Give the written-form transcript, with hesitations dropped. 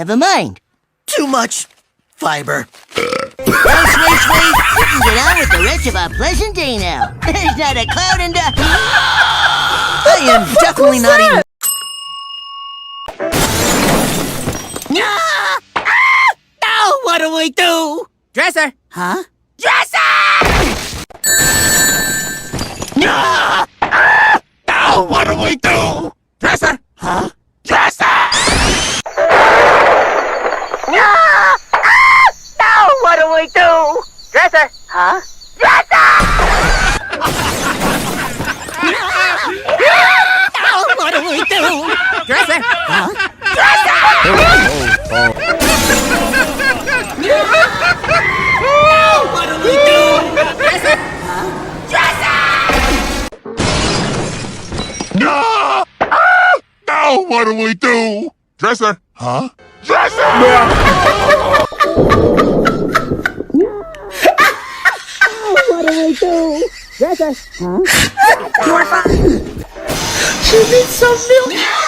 Never mind. Too much fiber. Well, Sweet, we can get on with the rest of our pleasant day now. There's not a cloud in the... I am definitely not even... No! What do we do? Dresser! Huh? Dresser! No! What do we do? Dresser! Huh? Dresser! No! What do we do? Dresser! Huh? Dresser! What do we do? Dresser! Huh? Dresser! What do we do? Dresser! Dresser! No! What do we do? Dresser! Huh? Dresser! What do we do? Dresser! You're fine. She needs some milk.